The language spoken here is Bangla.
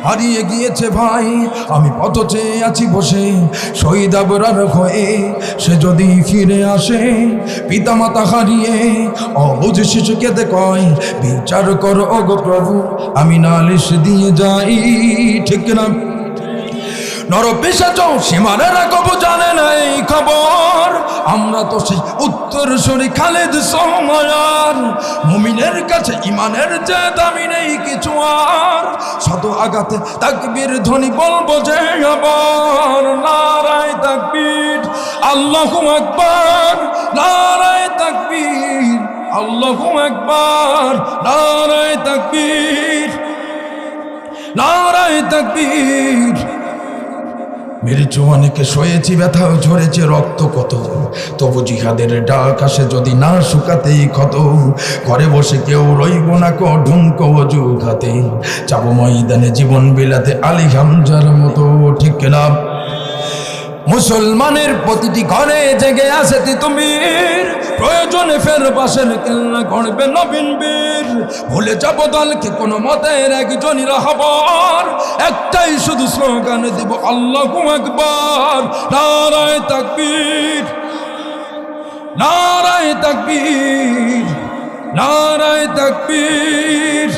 হারিয়ে গিয়েছে ভাই, আমি পথ চেয়ে আছি বসে শহীদ আবরার হয়ে। সে যদি ফিরে আসে পিতামাতা হারিয়ে, অবুঝ শিশুকে কয় বিচার করো গো প্রভু, আমি নালিশ দিয়ে যাই। ঠিক না? নরপিশাচ সীমানারা কবু জানে না এই খবর। আমরা তো সেই উত্তর সরি খালেদ সময়ার। মুমিনের কাছে ইমানের যে দামি নেই কিছু আর। শত আঘাতে তাকবীর ধ্বনি বলবো যে আবার, নারায়ে তাকবীর আল্লাহু আকবার, নারায়ে তাকবীর আল্লাহু আকবার, নারায়ে তাকবীর, নারায়ে তাকবীর। মেরেছে অনেকে, সয়েছি ব্যথাও ঝরেছে রক্ত কত, তবু জিহাদের ডাক আসে যদি না শুকাতেই ক্ষত। ঘরে বসে কেউ রইব না কো ঢুমকো অজু খাতে, যাবো ময়দানে জীবন বিলাতে আলী হামজার মতো। ঠিক না? মুসলমানের প্রতিটি ঘরে জেগে আছে তিতুমির, প্রয়োজনে ফের পাশের কেল্লা করবে নবীন বীর। ভুলে যাবো দলকে কোনো মতের একজনই রাহবার, একটাই শুধু স্লোগান দিব আল্লাহু আকবার, নারায়ে তাকবীর, নারায়ে তাকবীর, নারায়ে তাকবীর।